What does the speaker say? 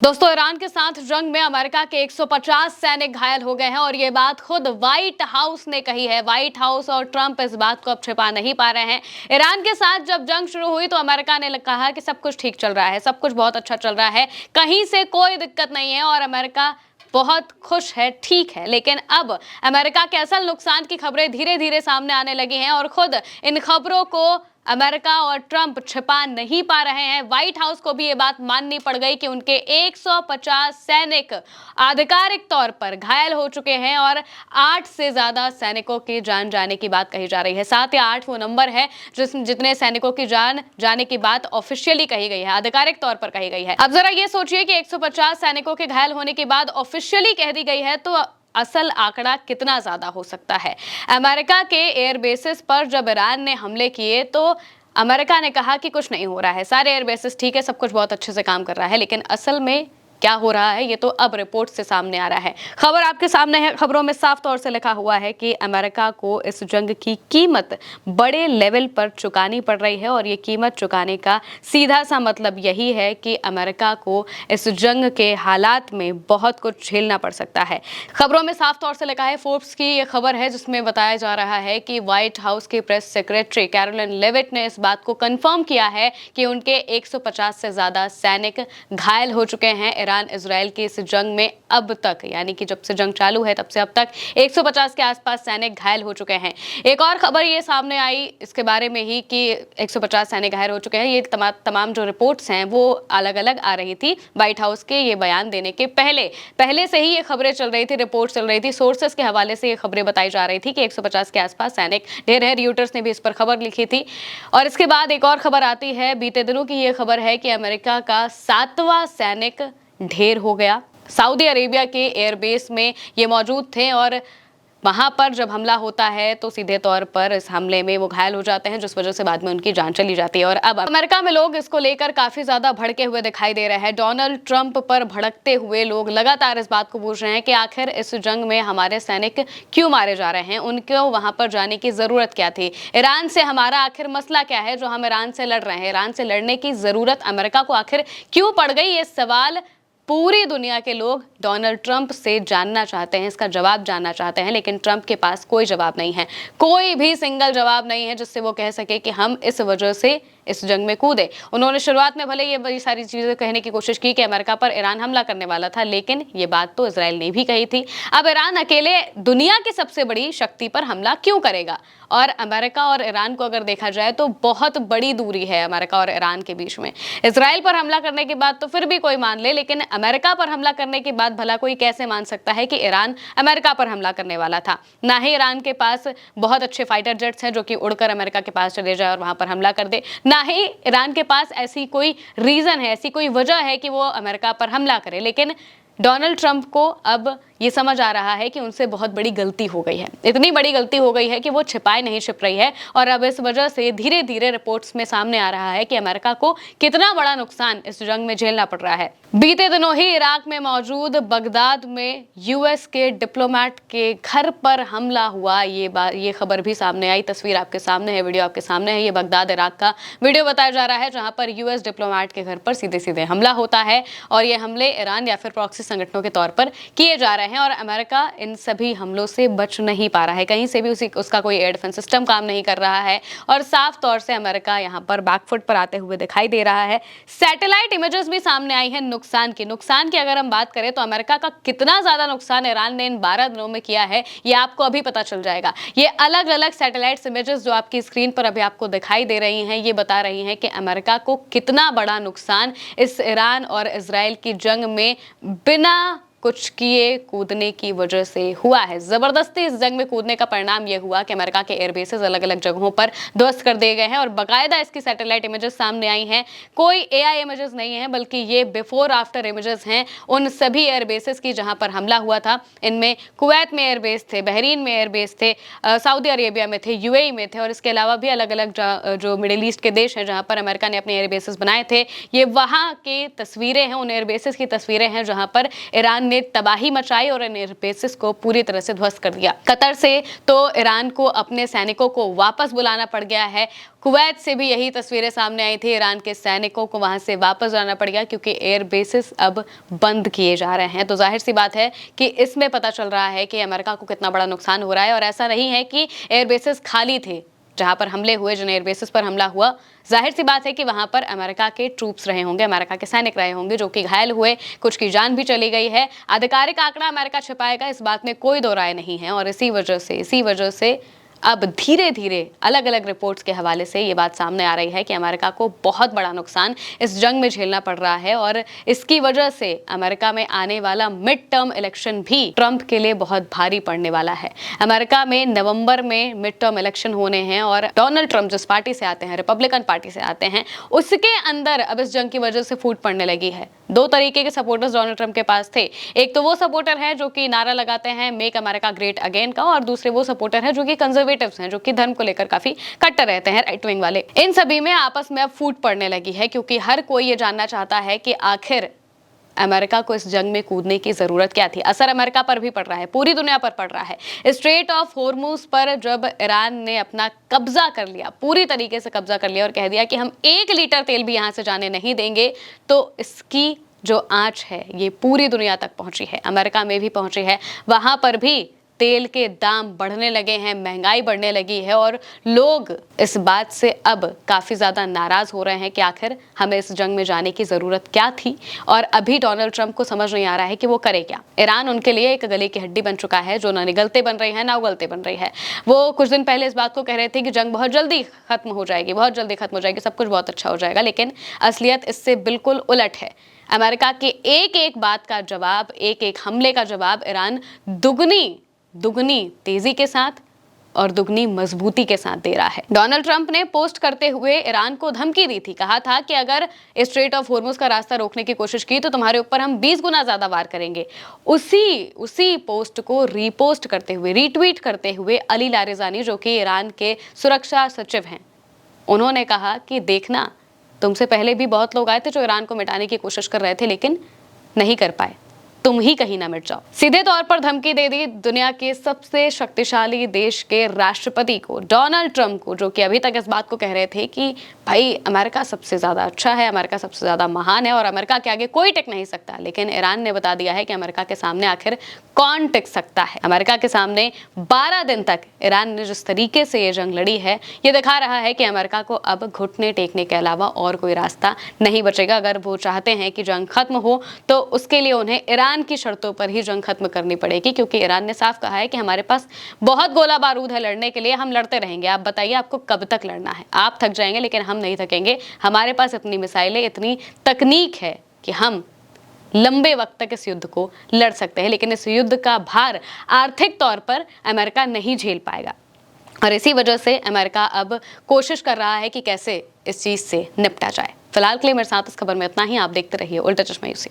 दोस्तों, ईरान के साथ जंग में अमेरिका के 150 सैनिक घायल हो गए हैं और ये बात खुद व्हाइट हाउस ने कही है। व्हाइट हाउस और ट्रंप इस बात को अब छिपा नहीं पा रहे हैं। ईरान के साथ जब जंग शुरू हुई तो अमेरिका ने कहा कि सब कुछ ठीक चल रहा है, सब कुछ बहुत अच्छा चल रहा है, कहीं से कोई दिक्कत नहीं है और अमेरिका बहुत खुश है, ठीक है। लेकिन अब अमेरिका के असल नुकसान की खबरें धीरे धीरे सामने आने लगी हैं और खुद इन खबरों को अमेरिका और ट्रंप छिपा नहीं पा रहे हैं। व्हाइट हाउस को भी ये बात माननी पड़ गई कि उनके 150 सैनिक आधिकारिक तौर पर घायल हो चुके हैं और 8 से ज्यादा सैनिकों की जान जाने की बात कही जा रही है। 7 या 8 वो नंबर है जितने सैनिकों की जान जाने की बात ऑफिशियली कही गई है, आधिकारिक तौर पर कही गई है। अब जरा ये सोचिए कि 150 सैनिकों के घायल होने की बात ऑफिशियली कह दी गई है तो असल आंकड़ा कितना ज्यादा हो सकता है। अमेरिका के एयरबेसेस पर जब ईरान ने हमले किए तो अमेरिका ने कहा कि कुछ नहीं हो रहा है, सारे एयरबेसेस ठीक है, सब कुछ बहुत अच्छे से काम कर रहा है। लेकिन असल में क्या हो रहा है ये तो अब रिपोर्ट से सामने आ रहा है। खबर आपके सामने है। खबरों में साफ तौर से लिखा हुआ है कि अमेरिका को इस जंग की कीमत बड़े लेवल पर चुकानी पड़ रही है और ये कीमत चुकाने का सीधा सा मतलब यही है कि अमेरिका को इस जंग के हालात में बहुत कुछ झेलना पड़ सकता है। खबरों में साफ तौर से लिखा है, फोर्ब्स की ये खबर है जिसमें बताया जा रहा है कि व्हाइट हाउस की प्रेस सेक्रेटरी कैरोलिन लेविट ने इस बात को कंफर्म किया है कि उनके 150 से ज्यादा सैनिक घायल हो चुके हैं। ईरान इजराइल की इस जंग में अब तक, यानी कि जब से जंग चालू है तब से अब तक 150 के आसपास सैनिक घायल हो चुके हैं। एक और खबर ये सामने आई इसके बारे में ही कि 150 सैनिक घायल हो चुके हैं। ये तमाम जो रिपोर्ट्स हैं वो अलग अलग आ रही थी व्हाइट हाउस के ये बयान देने के पहले से ही ये खबरें चल रही थी, रिपोर्ट चल रही थी, सोर्सेस के हवाले से ये खबरें बताई जा रही थी कि 150 के आसपास सैनिक ढेर है। रियूटर्स ने भी इस पर खबर लिखी थी। और इसके बाद एक और खबर आती है, बीते दिनों की ये खबर है कि अमेरिका का 7वां सैनिक ढेर हो गया। सऊदी अरेबिया के एयरबेस में ये मौजूद थे और वहां पर जब हमला होता है तो सीधे तौर पर इस हमले में वो घायल हो जाते हैं, जिस वजह से बाद में उनकी जान चली जाती है। और अब अमेरिका में लोग इसको लेकर काफी ज्यादा भड़के हुए दिखाई दे रहे हैं। डोनाल्ड ट्रंप पर भड़कते हुए लोग लगातार इस बात को पूछ रहे हैं कि आखिर इस जंग में हमारे सैनिक क्यों मारे जा रहे हैं, उनको वहां पर जाने की जरूरत क्या थी, ईरान से हमारा आखिर मसला क्या है जो हम ईरान से लड़ रहे हैं, ईरान से लड़ने की जरूरत अमेरिका को आखिर क्यों पड़ गई। ये सवाल पूरी दुनिया के लोग डोनाल्ड ट्रंप से जानना चाहते हैं, इसका जवाब जानना चाहते हैं। लेकिन ट्रंप के पास कोई जवाब नहीं है, कोई भी सिंगल जवाब नहीं है जिससे वो कह सके कि हम इस वजह से इस जंग में कूदे। उन्होंने शुरुआत में भले ये बड़ी सारी चीजें कहने की कोशिश की कि अमेरिका पर ईरान हमला करने वाला था, लेकिन ये बात तो इजराइल ने भी कही थी। अब ईरान अकेले दुनिया की सबसे बड़ी शक्ति पर हमला क्यों करेगा? और अमेरिका और ईरान को अगर देखा जाए तो बहुत बड़ी दूरी है अमेरिका और ईरान के बीच में। इजराइल पर हमला करने के बाद तो फिर भी कोई मान ले, लेकिन अमेरिका पर हमला करने के बाद भला कोई कैसे मान सकता है कि ईरान अमेरिका पर हमला करने वाला था? ना ही ईरान के पास बहुत अच्छे फाइटर जेट्स हैं जो कि उड़कर अमेरिका के पास चले जाए और वहां पर हमला कर दे, ना ही ईरान के पास ऐसी कोई रीजन है, ऐसी कोई वजह है कि वो अमेरिका पर हमला करे। लेकिन डोनाल्ड ट्रंप को अब ये समझ आ रहा है कि उनसे बहुत बड़ी गलती हो गई है, इतनी बड़ी गलती हो गई है कि वो छिपाए नहीं छिप रही है। और अब इस वजह से धीरे धीरे रिपोर्ट्स में सामने आ रहा है कि अमेरिका को कितना बड़ा नुकसान इस जंग में झेलना पड़ रहा है। बीते दिनों ही इराक में मौजूद बगदाद में यूएस के डिप्लोमेट के घर पर हमला हुआ, ये खबर भी सामने आई। तस्वीर आपके सामने है, वीडियो आपके सामने है। ये बगदाद इराक का वीडियो बताया जा रहा है जहां पर यूएस डिप्लोमेट के घर पर सीधे सीधे हमला होता है और ये हमले ईरान या फिर प्रॉक्सी संगठनों के तौर पर किए जा रहे हैं और अमेरिका इन सभी हमलों से बच नहीं पा रहा है। कहीं से भी उसका कोई एयर डिफेंस सिस्टम काम नहीं कर रहा है और साफ तौर से अमेरिका यहाँ पर बैकफुट पर आते हुए दिखाई दे रहा है। सैटेलाइट इमेजेस भी सामने आई है नुकसान की अगर हम बात करें तो अमेरिका का कितना ज्यादा नुकसान ईरान ने इन 12 दिनों में किया है ये आपको अभी पता चल जाएगा। ये अलग अलग सैटेलाइट इमेजेस जो आपकी स्क्रीन पर अभी आपको दिखाई दे रही हैं ये बता रही हैं कि अमेरिका को कितना बड़ा नुकसान इस ईरान और इजराइल की जंग में बिना कुछ किए कूदने की वजह से हुआ है। जबरदस्ती इस जंग में कूदने का परिणाम यह हुआ कि अमेरिका के एयरबेसेस अलग अलग जगहों पर ध्वस्त कर दिए गए हैं और बाकायदा इसकी सैटेलाइट इमेजेस सामने आई हैं। कोई एआई इमेजेस नहीं है बल्कि ये बिफोर आफ्टर इमेजेस हैं उन सभी एयरबेसेस की जहां पर हमला हुआ था। इनमें कुवैत में एयरबेस थे, बहरीन में एयरबेस थे, सऊदी अरेबिया में थे, यूएई में थे और इसके अलावा भी अलग अलग जो मिडिल ईस्ट के देश हैं जहां पर अमेरिका ने अपने एयरबेसेस बनाए थे। ये वहां की तस्वीरें हैं, उन एयरबेसेस की तस्वीरें हैं जहां पर ईरान ने उसने तबाही मचाई और इन एयरबेसेस को पूरी तरह से ध्वस्त कर दिया। कतर से तो ईरान को अपने सैनिकों को वापस बुलाना पड़ गया है। कुवैत से भी यही तस्वीरें सामने आई थी, ईरान के सैनिकों को वहां से वापस जाना पड़ गया क्योंकि एयर बेसिस अब बंद किए जा रहे हैं। तो जाहिर सी बात है कि इसमें पता चल रहा है कि अमेरिका को कितना बड़ा नुकसान हो रहा है। और ऐसा नहीं है कि एयर बेसिस खाली थे जहां पर हमले हुए, जिन एयर बेसिस पर हमला हुआ, जाहिर सी बात है कि वहां पर अमेरिका के ट्रूप्स रहे होंगे, अमेरिका के सैनिक रहे होंगे जो कि घायल हुए, कुछ की जान भी चली गई है। आधिकारिक आंकड़ा अमेरिका छिपाएगा, इस बात में कोई दो राय नहीं है। और इसी वजह से अब धीरे धीरे अलग अलग रिपोर्ट्स के हवाले से ये बात सामने आ रही है कि अमेरिका को बहुत बड़ा नुकसान इस जंग में झेलना पड़ रहा है। और इसकी वजह से अमेरिका में आने वाला मिड टर्म इलेक्शन भी ट्रंप के लिए बहुत भारी पड़ने वाला है। अमेरिका में नवंबर में मिड टर्म इलेक्शन होने हैं और डोनाल्ड ट्रंप जिस पार्टी से आते हैं, रिपब्लिकन पार्टी से आते हैं, उसके अंदर अब इस जंग की वजह से फूट पड़ने लगी है। दो तरीके के सपोर्टर्स डोनाल्ड ट्रंप के पास थे। एक तो वो सपोर्टर है जो कि नारा लगाते हैं मेक अमेरिका ग्रेट अगेन का, और दूसरे वो सपोर्टर है जो कि कंजर्वेटिव्स हैं, जो कि धर्म को लेकर काफी कट्टर रहते हैं, राइट विंग वाले। इन सभी में आपस में अब फूट पड़ने लगी है क्योंकि हर कोई ये जानना चाहता है कि आखिर अमेरिका को इस जंग में कूदने की जरूरत क्या थी। असर अमेरिका पर भी पड़ रहा है, पूरी दुनिया पर पड़ रहा है। स्ट्रेट ऑफ होर्मुज पर जब ईरान ने अपना कब्जा कर लिया, पूरी तरीके से कब्जा कर लिया और कह दिया कि हम 1 लीटर तेल भी यहां से जाने नहीं देंगे, तो इसकी जो आंच है ये पूरी दुनिया तक पहुंची है, अमेरिका में भी पहुंची है। वहां पर भी तेल के दाम बढ़ने लगे हैं, महंगाई बढ़ने लगी है और लोग इस बात से अब काफ़ी ज़्यादा नाराज़ हो रहे हैं कि आखिर हमें इस जंग में जाने की ज़रूरत क्या थी। और अभी डोनाल्ड ट्रंप को समझ नहीं आ रहा है कि वो करे क्या। ईरान उनके लिए एक गले की हड्डी बन चुका है, जो ना निगलते बन रही है ना उगलते बन रही है। वो कुछ दिन पहले इस बात को कह रहे थे कि जंग बहुत जल्दी खत्म हो जाएगी, बहुत जल्दी खत्म हो जाएगी, सब कुछ बहुत अच्छा हो जाएगा, लेकिन असलियत इससे बिल्कुल उलट है। अमेरिका के एक एक बात का जवाब, एक एक हमले का जवाब ईरान दुगनी तेजी के साथ और दुगनी मजबूती के साथ दे रहा है। डोनाल्ड ट्रंप ने पोस्ट करते हुए ईरान को धमकी दी थी, कहा था कि अगर स्ट्रेट ऑफ होर्मुज का रास्ता रोकने की कोशिश की तो तुम्हारे ऊपर हम 20 गुना ज्यादा वार करेंगे। उसी पोस्ट को रीपोस्ट करते हुए, रीट्वीट करते हुए अली लारिजानी, जो कि ईरान के सुरक्षा सचिव हैं, उन्होंने कहा कि देखना, तुमसे पहले भी बहुत लोग आए थे जो ईरान को मिटाने की कोशिश कर रहे थे लेकिन नहीं कर पाए, तुम ही कहीं ना मिट जाओ। सीधे तौर पर धमकी दे दी दुनिया के सबसे शक्तिशाली देश के राष्ट्रपति को, डोनाल्ड ट्रंप को, जो कि अभी तक इस बात को कह रहे थे कि भाई अमेरिका सबसे ज्यादा अच्छा है, अमेरिका सबसे ज्यादा महान है और अमेरिका के आगे कोई टिक नहीं सकता। लेकिन ईरान ने बता दिया है कि अमेरिका के सामने आखिर कौन टिक सकता है। अमेरिका के सामने 12 दिन तक ईरान ने जिस तरीके से ये जंग लड़ी है, ये दिखा रहा है कि अमेरिका को अब घुटने टेकने के अलावा और कोई रास्ता नहीं बचेगा। अगर वो चाहते हैं कि जंग खत्म हो तो उसके लिए उन्हें ईरान की शर्तों पर ही जंग खत्म करनी पड़ेगी, क्योंकि ईरान ने साफ कहा है कि हमारे पास बहुत गोला बारूद है लड़ने के लिए, हम लड़ते रहेंगे, आप बताइए आपको कब तक लड़ना है। आप थक जाएंगे लेकिन हम नहीं थकेंगे, हमारे पास इतनी मिसाइलें, इतनी तकनीक है कि हम लंबे वक्त तक इस युद्ध को लड़ सकते हैं। लेकिन इस युद्ध का भार आर्थिक तौर पर अमेरिका नहीं झेल पाएगा और इसी वजह से अमेरिका अब कोशिश कर रहा है कि कैसे इस चीज से निपटा जाए। फिलहाल के लिए मेरे साथ इस खबर में इतना ही। आप देखते रहिए उल्टा चश्मा यूसी।